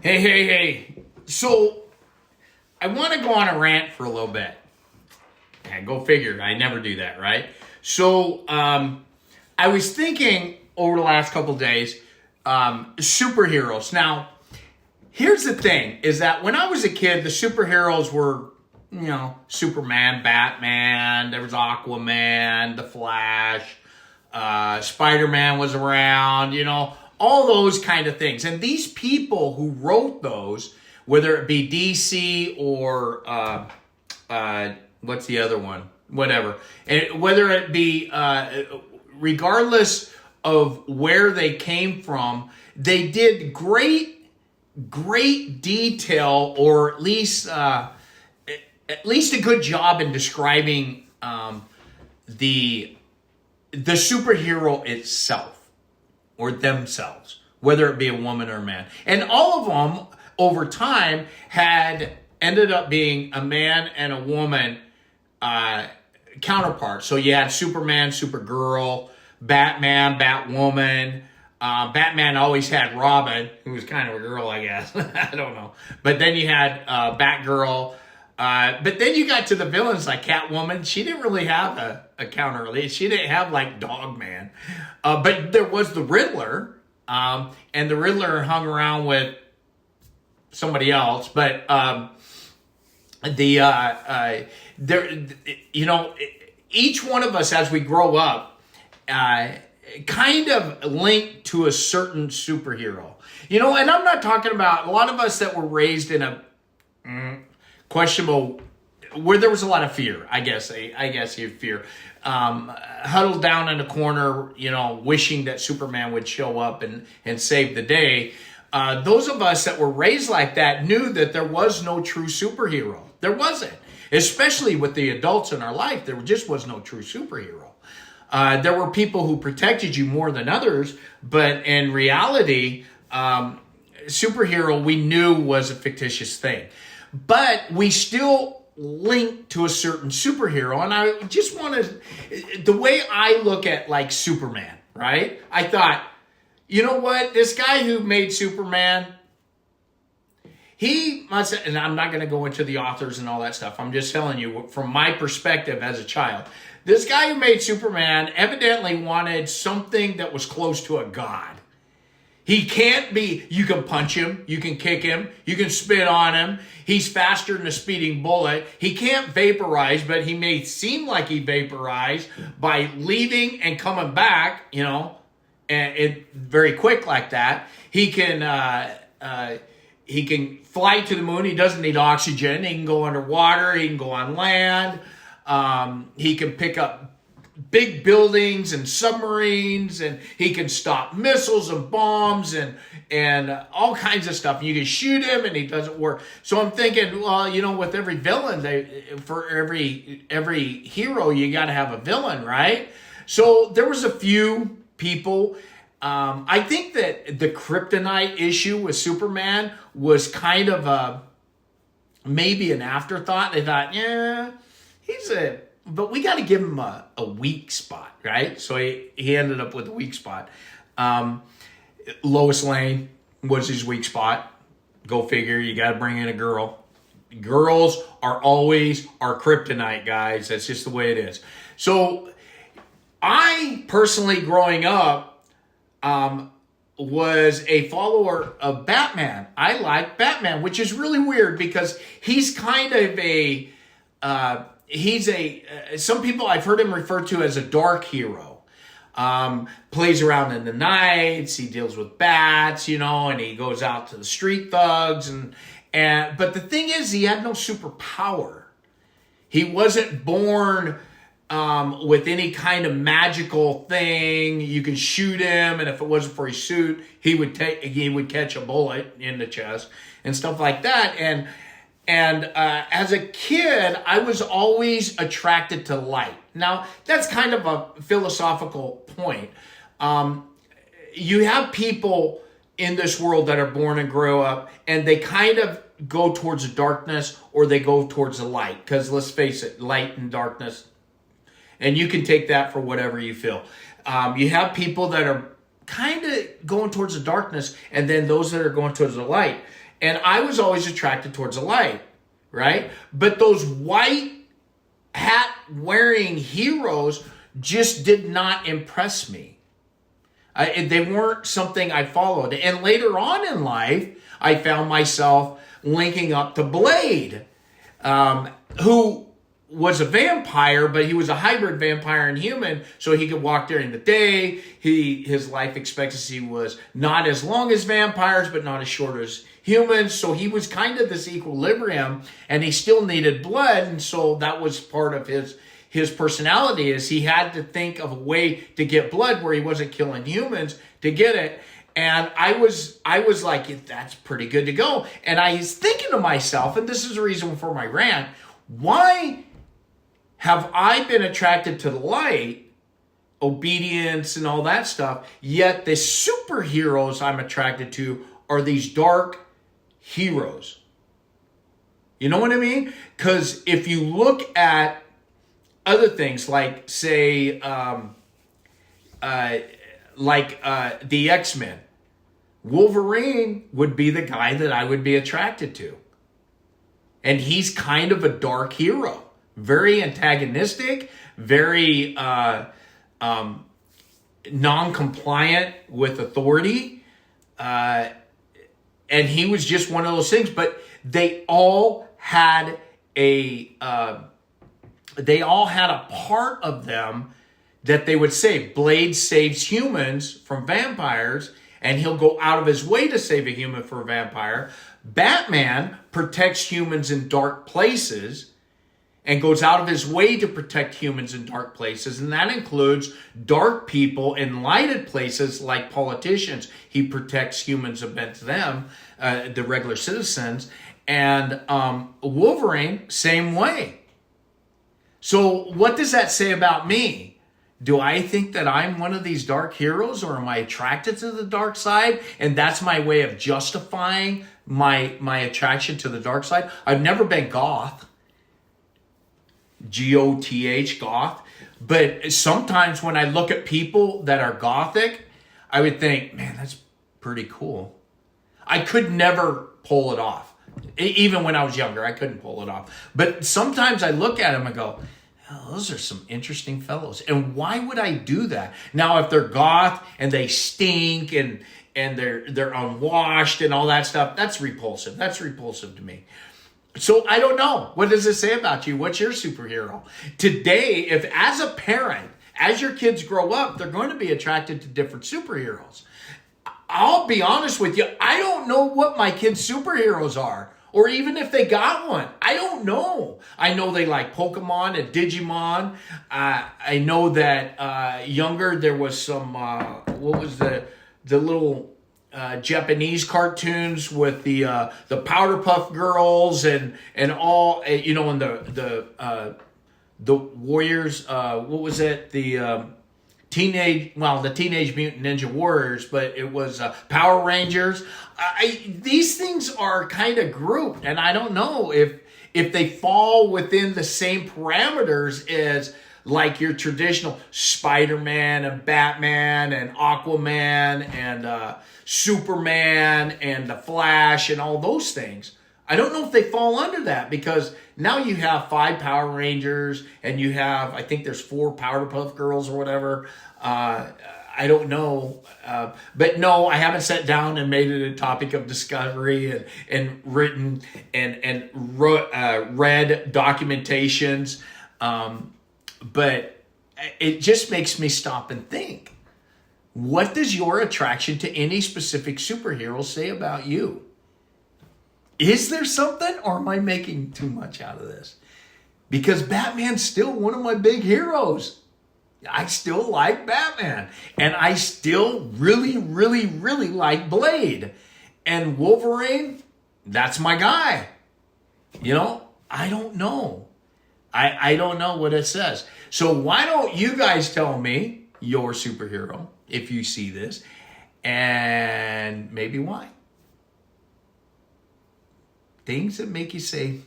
Hey. So, I want to go on a rant for a little bit. And go figure, I never do that, right? So, I was thinking over the last couple of days, superheroes. Now, here's the thing, is that when I was a kid, the superheroes were, Superman, Batman, there was Aquaman, The Flash, Spider-Man was around, all those kind of things. And these people who wrote those, whether it be DC or what's the other one? Whatever. And whether it be regardless of where they came from, they did great detail, or at least a good job in describing the superhero itself or themselves, whether it be a woman or a man. And all of them over time had ended up being a man and a woman counterpart. So you had Superman, Supergirl, Batman, Batwoman. Batman always had Robin, who was kind of a girl, I guess. I don't know. But then you had Batgirl. But then you got to the villains like Catwoman. She didn't really have a counter. She didn't have like Dogman. But there was the Riddler. And the Riddler hung around with somebody else. But each one of us as we grow up kind of linked to a certain superhero. And I'm not talking about a lot of us that were raised in a questionable, where there was a lot of fear, I guess you fear. Huddled down in a corner, wishing that Superman would show up and save the day. Those of us that were raised like that knew that there was no true superhero. There wasn't. Especially with the adults in our life, there just was no true superhero. There were people who protected you more than others, but in reality, superhero we knew was a fictitious thing. But we still link to a certain superhero. And I just want to, the way I look at like Superman, right? I thought, you know what? This guy who made Superman, he must, and I'm not going to go into the authors and all that stuff. I'm just telling you from my perspective as a child. This guy who made Superman evidently wanted something that was close to a god. He can't be, you can punch him, you can kick him, you can spit on him. He's faster than a speeding bullet. He can't vaporize, but he may seem like he vaporized by leaving and coming back, and it very quick like that. He can fly to the moon. He doesn't need oxygen. He can go underwater. He can go on land. He can pick up big buildings and submarines, and he can stop missiles and bombs and all kinds of stuff. You can shoot him and he doesn't work. So I'm thinking, well, with every villain, for every hero, you got to have a villain, right? So there was a few people. I think that the kryptonite issue with Superman was kind of maybe an afterthought. They thought, yeah, but we got to give him a weak spot, right? So he ended up with a weak spot. Lois Lane was his weak spot. Go figure, you got to bring in a girl. Girls are always our kryptonite, guys. That's just the way it is. So I personally, growing up, was a follower of Batman. I like Batman, which is really weird because he's kind of some people I've heard him referred to as a dark hero. Plays around in the nights, he deals with bats, and he goes out to the street thugs but the thing is, he had no superpower. He wasn't born with any kind of magical thing. You can shoot him, and if it wasn't for his suit, he would catch a bullet in the chest and stuff like that. And as a kid, I was always attracted to light. Now, that's kind of a philosophical point. You have people in this world that are born and grow up, and they kind of go towards the darkness or they go towards the light. Because let's face it, light and darkness. And you can take that for whatever you feel. You have people that are kind of going towards the darkness, and then those that are going towards the light. And I was always attracted towards the light, right? But those white hat wearing heroes just did not impress me. They weren't something I followed. And later on in life, I found myself linking up to Blade, who was a vampire, but he was a hybrid vampire and human, so he could walk during the day. His life expectancy was not as long as vampires, but not as short as humans. So he was kind of this equilibrium, and he still needed blood, and so that was part of his personality, is he had to think of a way to get blood where he wasn't killing humans to get it. And I was like, that's pretty good to go. And I was thinking to myself, and this is the reason for my rant, why have I been attracted to the light, obedience and all that stuff, yet the superheroes I'm attracted to are these dark heroes? You know what I mean? Because if you look at other things like, say, the X-Men, Wolverine would be the guy that I would be attracted to. And he's kind of a dark hero. Very antagonistic, very non-compliant with authority. And he was just one of those things. But they all had a part of them that they would save. Blade saves humans from vampires, and he'll go out of his way to save a human from a vampire. Batman protects humans in dark places and goes out of his way to protect humans in dark places. And that includes dark people in lighted places like politicians. He protects humans against them, the regular citizens. And Wolverine, same way. So what does that say about me? Do I think that I'm one of these dark heroes, or am I attracted to the dark side? And that's my way of justifying my attraction to the dark side. I've never been goth. G-O-T-H, goth. But sometimes when I look at people that are gothic, I would think, man, that's pretty cool. I could never pull it off. Even when I was younger, I couldn't pull it off. But sometimes I look at them and go, oh, those are some interesting fellows. And why would I do that? Now, if they're goth and they stink and they're unwashed and all that stuff, that's repulsive. That's repulsive to me. So I don't know. What does it say about you? What's your superhero? Today, if as a parent, as your kids grow up, they're going to be attracted to different superheroes. I'll be honest with you. I don't know what my kids' superheroes are, or even if they got one. I don't know. I know they like Pokemon and Digimon. I know that younger there was some, what was the little Japanese cartoons with the Powderpuff Girls and all, you know, and the Warriors, what was it? The Teenage Mutant Ninja Warriors, but it was Power Rangers. These things are kind of grouped, and I don't know if they fall within the same parameters as like your traditional Spider-Man and Batman and Aquaman and Superman and the Flash and all those things. I don't know if they fall under that, because now you have 5 Power Rangers and you have, I think there's 4 Powderpuff Girls or whatever. I don't know. But no, I haven't sat down and made it a topic of discovery and written and read documentations. But it just makes me stop and think. What does your attraction to any specific superhero say about you? Is there something, or am I making too much out of this? Because Batman's still one of my big heroes. I still like Batman. And I still really, really, really like Blade. And Wolverine, that's my guy. You know, I don't know. I don't know what it says. So why don't you guys tell me your superhero, if you see this, and maybe why? Things that make you say,